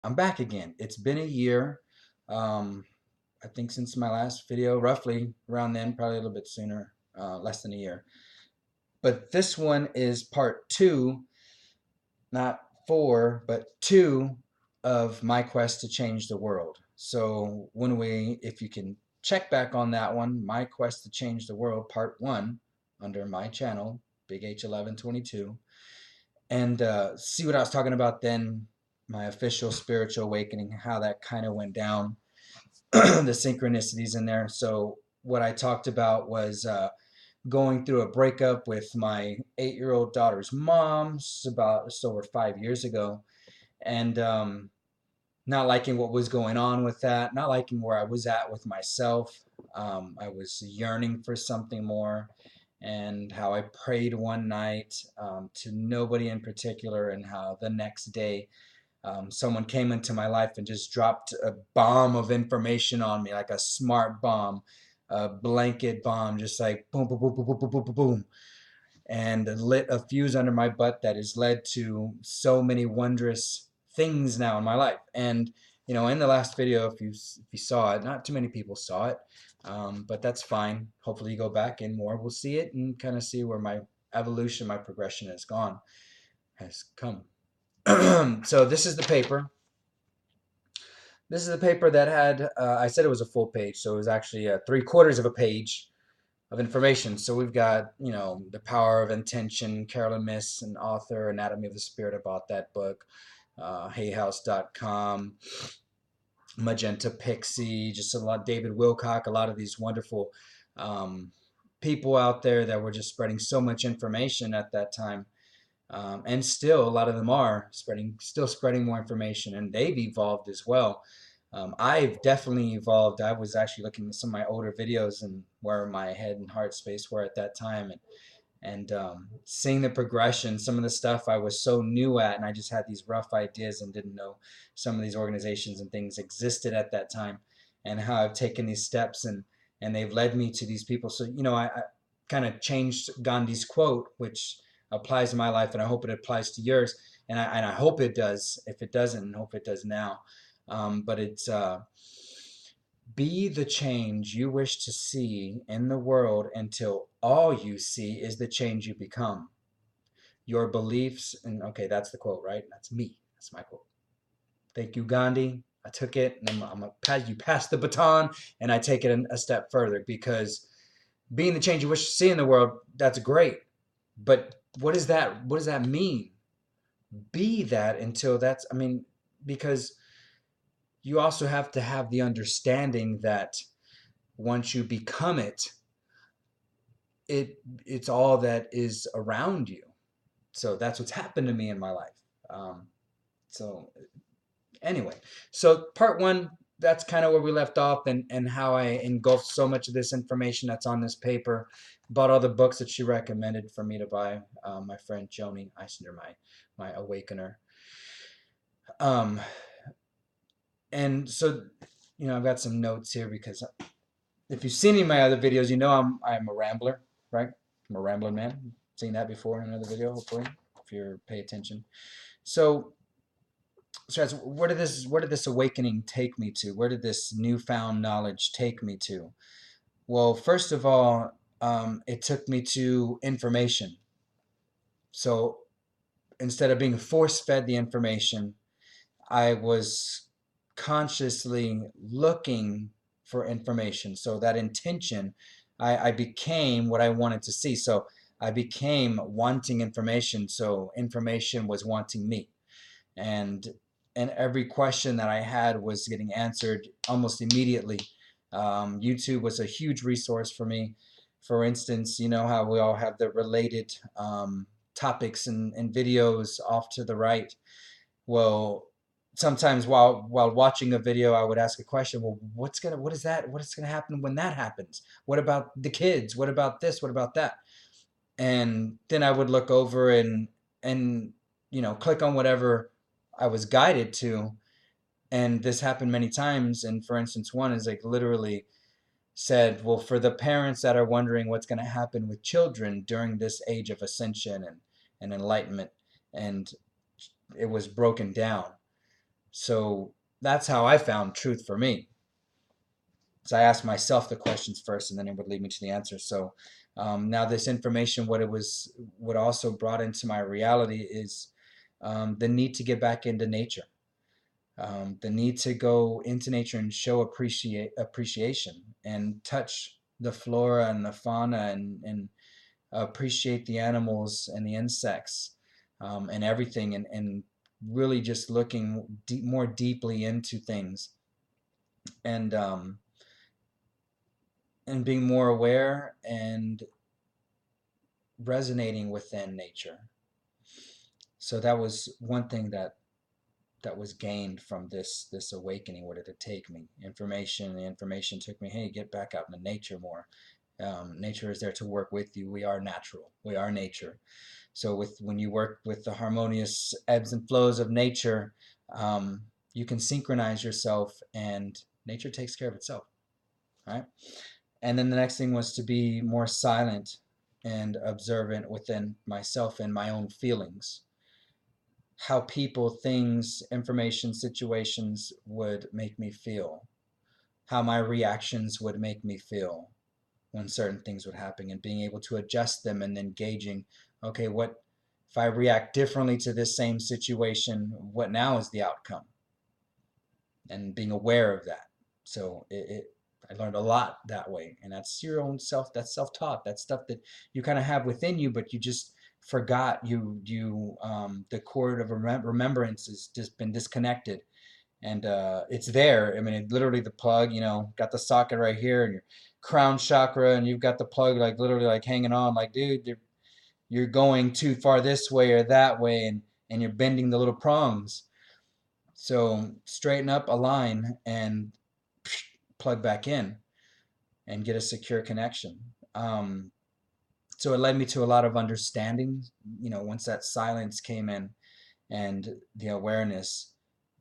I'm back again. It's been a year. I think since my last video, roughly around then, probably a little bit sooner, less than a year. But this one is part two, not four, but two of my quest to change the world. So if you can check back on that one, my quest to change the world, part one, under my channel, Big H1122, and see what I was talking about then, my official spiritual awakening, how that kind of went down, the synchronicities in there. So what I talked about was going through a breakup with my 8-year-old daughter's mom about just over 5 years ago, and not liking what was going on with that, not liking where I was at with myself. I was yearning for something more, and how I prayed one night to nobody in particular, and how the next day someone came into my life and just dropped a bomb of information on me, like a smart bomb, a blanket bomb, just like boom, boom, boom, boom, boom, boom, boom, boom, boom, and lit a fuse under my butt that has led to so many wondrous things now in my life. And in the last video, if you saw it, not too many people saw it, but that's fine. Hopefully, you go back and more will see it and kind of see where my evolution, my progression has come. So this is the paper. This is the paper that had, I said it was a full page, so it was actually 3/4 of a page of information. So we've got, The Power of Intention, Carolyn Miss, an author, Anatomy of the Spirit. I bought that book, hayhouse.com, Magenta Pixie, just a lot, David Wilcock, a lot of these wonderful um, people out there that were just spreading so much information at that time. And still, a lot of them are still spreading more information, and they've evolved as well. I've definitely evolved. I was actually looking at some of my older videos and where my head and heart space were at that time, and seeing the progression. Some of the stuff I was so new at, and I just had these rough ideas and didn't know some of these organizations and things existed at that time, and how I've taken these steps and they've led me to these people. So I kind of changed Gandhi's quote, which applies to my life, and I hope it applies to yours, and I hope it does. If it doesn't, I hope it does now. But it's be the change you wish to see in the world until all you see is the change you become. Your beliefs, and okay, that's the quote, right? That's me. That's my quote. Thank you, Gandhi. I took it, and I'm gonna pass you pass the baton, and I take it a step further, because being the change you wish to see in the world, that's great. But what is that? What does that mean? Be that until that's. I mean, because you also have to have the understanding that once you become it, it's all that is around you. So that's what's happened to me in my life. So anyway, so part one, that's kind of where we left off, and how I engulfed so much of this information that's on this paper. Bought all the books that she recommended for me to buy. My friend Joni Eisinger, my awakener. Um, and so, I've got some notes here, because if you've seen any of my other videos, I'm a rambler, right? I'm a rambling man. Seen that before in another video, hopefully, if you pay attention. So, where did this awakening take me to? Where did this newfound knowledge take me to? Well, first of all, it took me to information. So instead of being force-fed the information, I was consciously looking for information. So that intention, I became what I wanted to see. So I became wanting information. So information was wanting me. And every question that I had was getting answered almost immediately. YouTube was a huge resource for me. For instance, you know how we all have the related topics and videos off to the right. Well, sometimes while watching a video, I would ask a question. Well, what is that? What is gonna happen when that happens? What about the kids? What about this? What about that? And then I would look over and click on whatever I was guided to. And this happened many times. And for instance, one is like literally said, well, for the parents that are wondering what's going to happen with children during this age of ascension and enlightenment, and it was broken down. So that's how I found truth for me. So I asked myself the questions first, and then it would lead me to the answer. So now this information, what also brought into my reality is the need to get back into nature, the need to go into nature and show appreciation and touch the flora and the fauna, and appreciate the animals and the insects, and everything, and really just looking more deeply into things, and being more aware and resonating within nature. So that was one thing that was gained from this awakening. What did it take me? Information. The information took me, hey, get back out into nature more. Nature is there to work with you. We are natural. We are nature. So when you work with the harmonious ebbs and flows of nature, you can synchronize yourself, and nature takes care of itself. Right. And then the next thing was to be more silent and observant within myself and my own feelings. How people, things, information, situations would make me feel. How my reactions would make me feel when certain things would happen, and being able to adjust them, and then gauging, okay, what if I react differently to this same situation, what now is the outcome? And being aware of that. So I learned a lot that way, and that's your own self. That's self-taught. That's stuff that you kind of have within you, but you just forgot. The cord of remembrance has just been disconnected, and it's there. I mean, literally the plug. Got the socket right here, and your crown chakra, and you've got the plug like literally like hanging on. Like, dude, you're going too far this way or that way, and you're bending the little prongs. So straighten up, align, and plug back in and get a secure connection. So it led me to a lot of understanding. Once that silence came in, and the awareness,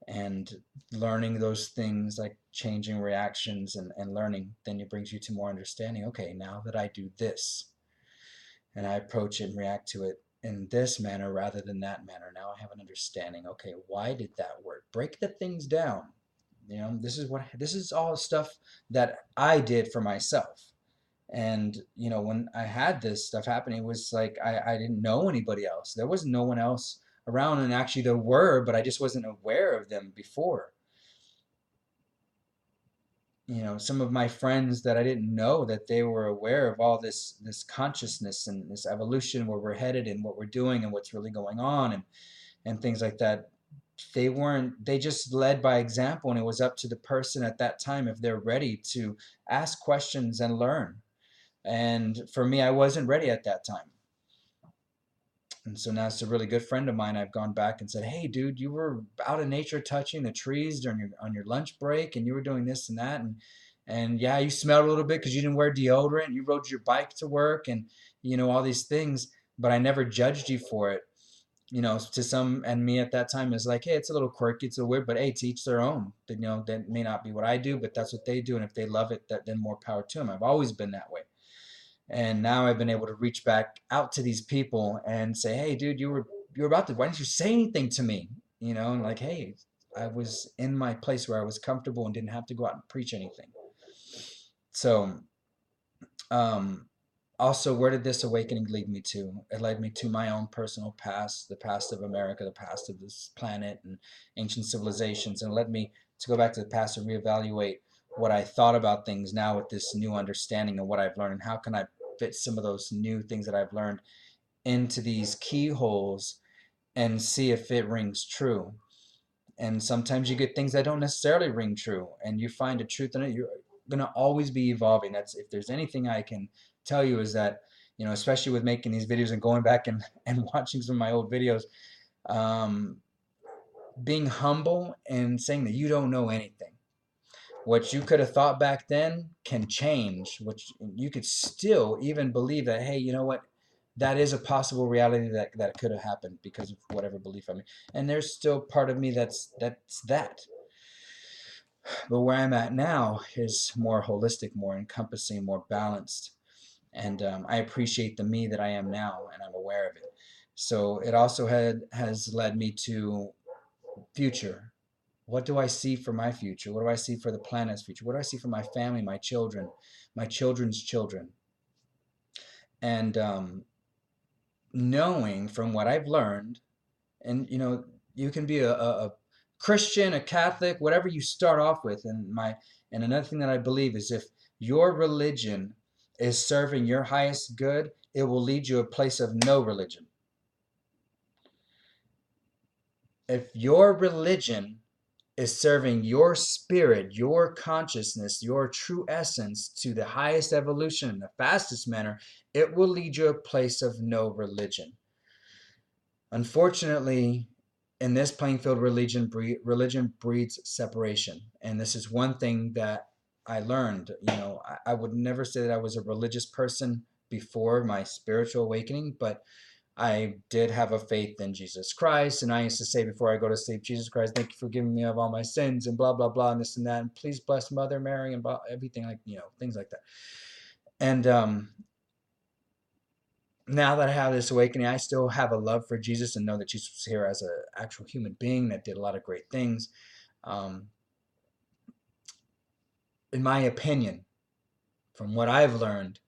and learning those things like changing reactions, and learning, then it brings you to more understanding. Okay, now that I do this, and I approach it and react to it in this manner rather than that manner, now I have an understanding. Okay, why did that work? Break the things down. This is all stuff that I did for myself. And when I had this stuff happening, it was like I didn't know anybody else. There was no one else around, and actually there were, but I just wasn't aware of them before. Some of my friends that I didn't know that they were aware of all this consciousness and this evolution, where we're headed and what we're doing and what's really going on, and things like that. They just led by example, and it was up to the person at that time if they're ready to ask questions and learn. And for me, I wasn't ready at that time. And so now it's a really good friend of mine. I've gone back and said, "Hey, dude, you were out in nature touching the trees during on your lunch break, and you were doing this and that, and yeah, you smelled a little bit because you didn't wear deodorant. You rode your bike to work, and all these things. But I never judged you for it. To some, and me at that time is like, hey, it's a little quirky, it's a little weird, but hey, to each their own. That may not be what I do, but that's what they do, and if they love it, that then more power to them. I've always been that way." And now I've been able to reach back out to these people and say, "Hey, dude, you were about to. Why didn't you say anything to me?" And like, "Hey, I was in my place where I was comfortable and didn't have to go out and preach anything." So, um, also, where did this awakening lead me to? It led me to my own personal past, the past of America, the past of this planet and ancient civilizations, and it led me to go back to the past and reevaluate what I thought about things now with this new understanding of what I've learned, and how can I fit some of those new things that I've learned into these keyholes and see if it rings true. And sometimes you get things that don't necessarily ring true, and you find a truth in it. You're going to always be evolving. That's, if there's anything I can tell you, is that, especially with making these videos and going back and watching some of my old videos, um, being humble and saying that you don't know anything. What you could have thought back then can change. Which you could still even believe that, hey, you know what? That is a possible reality that could have happened because of whatever belief I'm in. And there's still part of me that's that. But where I'm at now is more holistic, more encompassing, more balanced. And I appreciate the me that I am now, and I'm aware of it. So it also has led me to future. What do I see for my future? What do I see for the planet's future? What do I see for my family, my children, my children's children? And knowing from what I've learned, and you can be a Christian, a Catholic, whatever you start off with. And another thing that I believe is if your religion is serving your highest good, it will lead you a place of no religion. If your religion is serving your spirit, your consciousness, your true essence to the highest evolution in the fastest manner, it will lead you a place of no religion. Unfortunately, in this playing field, religion breeds separation. And this is one thing that I learned. I would never say that I was a religious person before my spiritual awakening, but I did have a faith in Jesus Christ, and I used to say before I go to sleep, Jesus Christ, thank you for forgiving me of all my sins, and blah blah blah, and this and that, and please bless Mother Mary, and blah, everything, like things like that. And now that I have this awakening, I still have a love for Jesus and know that Jesus was here as an actual human being that did a lot of great things. Um, in my opinion, from what I've learned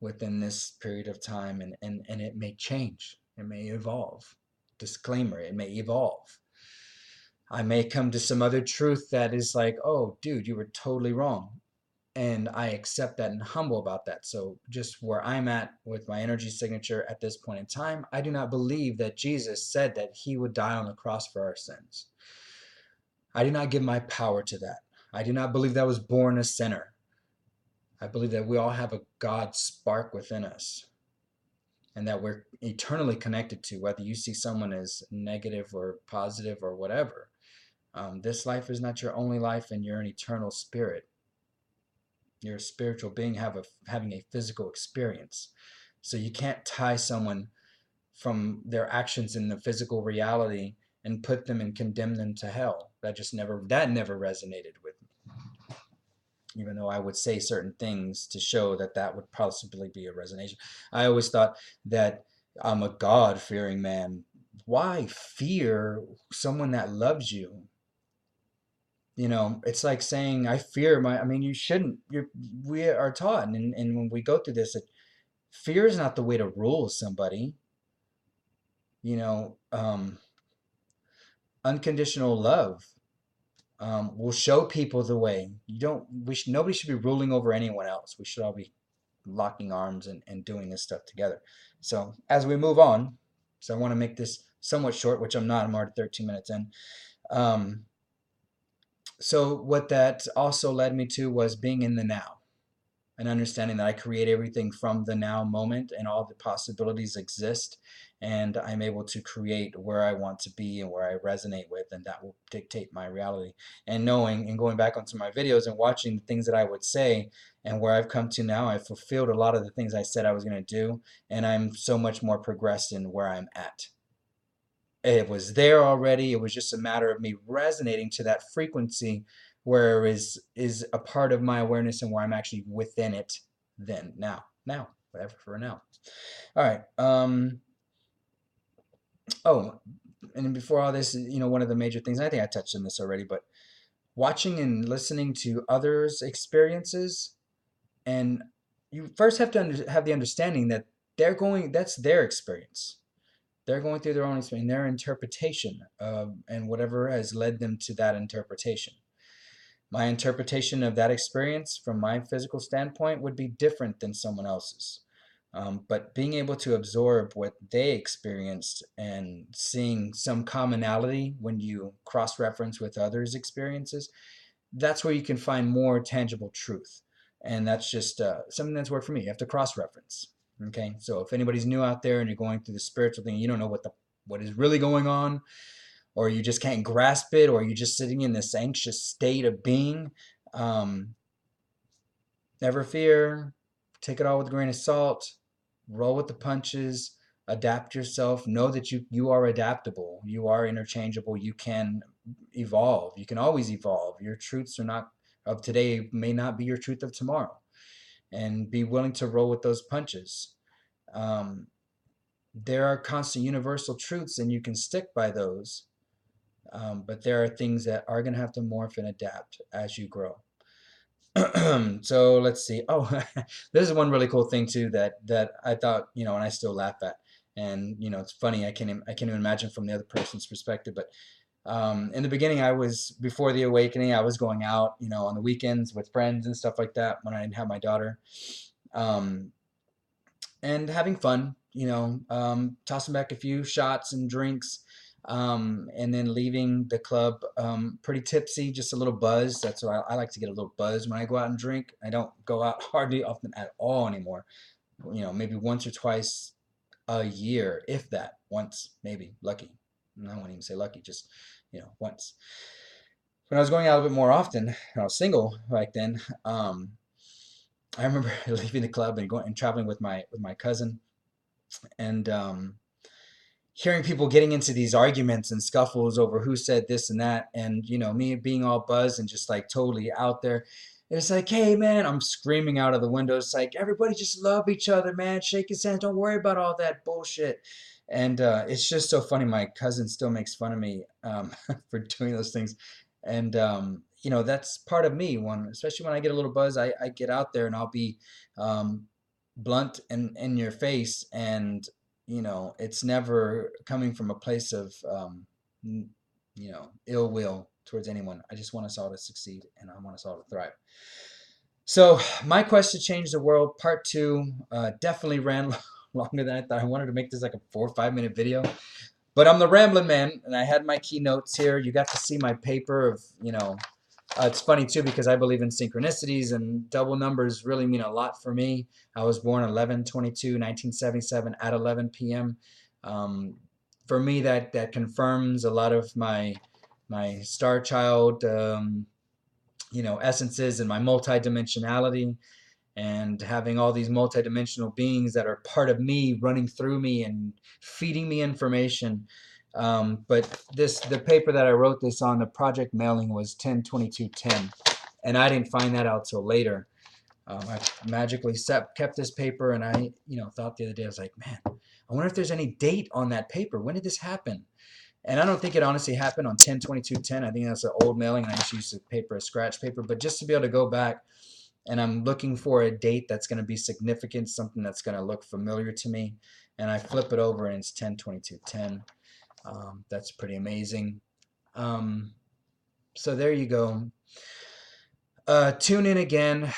within this period of time, and it may change, it may evolve. Disclaimer, it may evolve. I may come to some other truth that is like, oh, dude, you were totally wrong. And I accept that and humble about that. So, just where I'm at with my energy signature at this point in time, I do not believe that Jesus said that he would die on the cross for our sins. I do not give my power to that. I do not believe that I was born a sinner. I believe that we all have a God spark within us and that we're eternally connected to, whether you see someone as negative or positive or whatever. This life is not your only life, and you're an eternal spirit. You're a spiritual being having a physical experience. So you can't tie someone from their actions in the physical reality and put them and condemn them to hell. That never resonated with me. Even though I would say certain things to show that that would possibly be a resonation. I always thought that I'm a God-fearing man. Why fear someone that loves you? It's like saying I fear my. I mean, you shouldn't. We are taught, and when we go through this, that fear is not the way to rule somebody. You know, um, Unconditional love will show people the way. You don't. Nobody should be ruling over anyone else. We should all be locking arms and doing this stuff together. So as we move on, so I want to make this somewhat short, which I'm not. I'm already 13 minutes in. Um, so what that also led me to was being in the now and understanding that I create everything from the now moment and all the possibilities exist, and I'm able to create where I want to be and where I resonate with, and that will dictate my reality. And knowing and going back onto my videos and watching the things that I would say and where I've come to now, I've fulfilled a lot of the things I said I was going to do, and I'm so much more progressed in where I'm at. It was there already. It was just a matter of me resonating to that frequency where is a part of my awareness and where I'm actually within it then. Now, whatever for now. All right. Oh, and before all this, one of the major things, and I think I touched on this already, but watching and listening to others' experiences, and you first have to have the understanding that that's their experience. They're going through their own experience, their interpretation of, and whatever has led them to that interpretation. My interpretation of that experience from my physical standpoint would be different than someone else's. But being able to absorb what they experienced and seeing some commonality when you cross reference with others' experiences, that's where you can find more tangible truth. And that's just something that's worked for me. You have to cross reference. Okay, so if anybody's new out there and you're going through the spiritual thing, you don't know what is really going on, or you just can't grasp it, or you're just sitting in this anxious state of being, um, never fear. Take it all with a grain of salt. Roll with the punches. Adapt yourself. Know that you are adaptable. You are interchangeable. You can evolve. You can always evolve. Your truths are not of today may not be your truth of tomorrow, and be willing to roll with those punches. Um, there are constant universal truths, and you can stick by those. But there are things that are going to have to morph and adapt as you grow. So let's see. Oh, this is one really cool thing too that I thought, and I still laugh at. And it's funny. I can't even imagine from the other person's perspective. But in the beginning, before the awakening, I was going out, on the weekends with friends and stuff like that when I didn't have my daughter, um, and having fun, tossing back a few shots and drinks, and then leaving the club pretty tipsy, just a little buzz. That's why I like to get a little buzz when I go out and drink. I don't go out hardly often at all anymore. Maybe once or twice a year, if that. Once, maybe, lucky. I won't even say lucky, just once. When I was going out a bit more often, when I was single back then, I remember leaving the club and going and traveling with my cousin, and hearing people getting into these arguments and scuffles over who said this and that, and me being all buzzed and just like totally out there. It's like, hey man, I'm screaming out of the window. It's like, everybody just love each other, man. Shake his hand. Don't worry about all that bullshit. And it's just so funny. My cousin still makes fun of me for doing those things. And that's part of me. Especially when I get a little buzz, I get out there and I'll be um, blunt and in your face, and it's never coming from a place of ill will towards anyone. I just want us all to succeed, and I want us all to thrive. So my quest to change the world, part two, definitely ran longer than I thought. I wanted to make this like a 4 or 5 minute video, but I'm the rambling man, and I had my keynotes here. You got to see my paper of, it's funny too because I believe in synchronicities, and double numbers really mean a lot for me. I was born 11/22/1977 at 11 p.m. For me, that confirms a lot of my star child, essences and my multidimensionality, and having all these multidimensional beings that are part of me running through me and feeding me information. But the paper that I wrote this on, the project mailing was 10/22/10, and I didn't find that out till later. I magically kept this paper, and I thought the other day, I was like, man, I wonder if there's any date on that paper. When did this happen? And I don't think it honestly happened on 10/22/10. I think that's an old mailing, and I just used the paper as scratch paper. But just to be able to go back, and I'm looking for a date that's going to be significant, something that's going to look familiar to me, and I flip it over, and it's 10/22/10. That's pretty amazing. So there you go. Tune in again.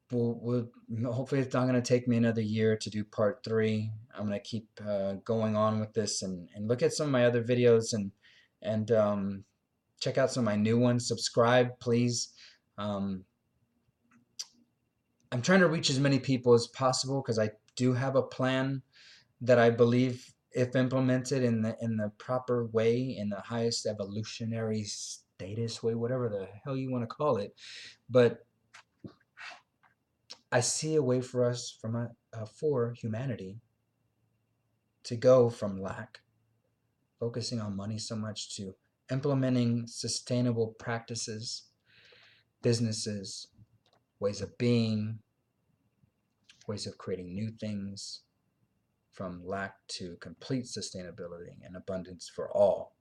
We'll hopefully it's not going to take me another year to do part three. I'm going to keep going on with this, and look at some of my other videos, and check out some of my new ones. Subscribe, please. I'm trying to reach as many people as possible because I do have a plan that I believe, if implemented in the proper way, in the highest evolutionary status way, whatever the hell you want to call it, but I see a way for us for humanity to go from lack, focusing on money so much, to implementing sustainable practices, businesses, ways of being, ways of creating new things, from lack to complete sustainability and abundance for all.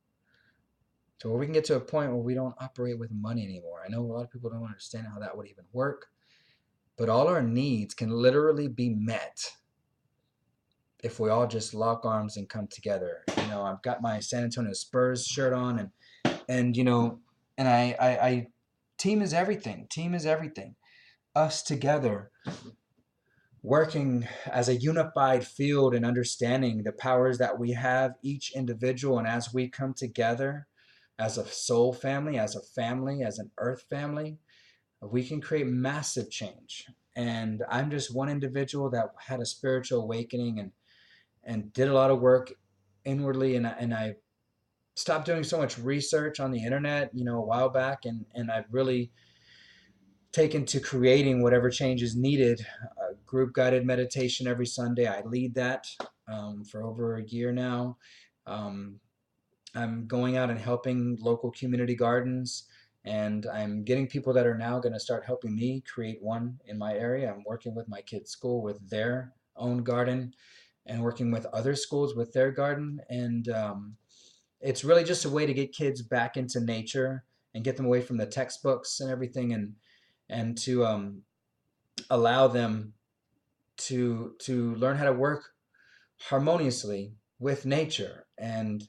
So where we can get to a point where we don't operate with money anymore. I know a lot of people don't understand how that would even work, but all our needs can literally be met if we all just lock arms and come together. I've got my San Antonio Spurs shirt on, and I team is everything. Team is everything. Us together, working as a unified field and understanding the powers that we have, each individual, and as we come together as a soul family, as an earth family, we can create massive change. And I'm just one individual that had a spiritual awakening, and did a lot of work inwardly, and I stopped doing so much research on the internet, a while back, and I've really taken to creating whatever change is needed. Group guided meditation every Sunday. I lead that for over a year now. I'm going out and helping local community gardens, and I'm getting people that are now going to start helping me create one in my area. I'm working with my kids' school with their own garden, and working with other schools with their garden, and it's really just a way to get kids back into nature and get them away from the textbooks and everything, and to allow them to learn how to work harmoniously with nature and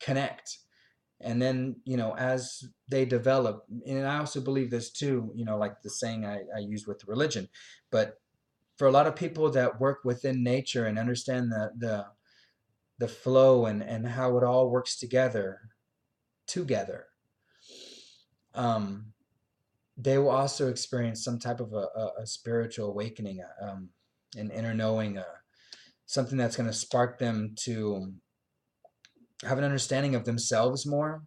connect. And then, as they develop, and I also believe this too, like the saying I use with religion, but for a lot of people that work within nature and understand the flow and how it all works together, um, they will also experience some type of a spiritual awakening, an inner knowing, something that's going to spark them to have an understanding of themselves more,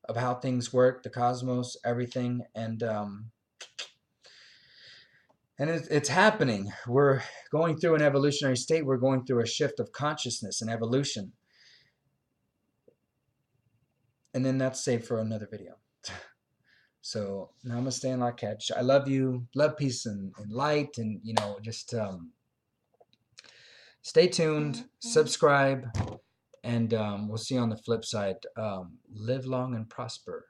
of how things work, the cosmos, everything, and it's happening. We're going through an evolutionary state. We're going through a shift of consciousness and evolution, and then that's saved for another video. So namaste and lak'ech. I love you. Love, peace, and light, and just stay tuned, subscribe, and we'll see you on the flip side. Live long and prosper.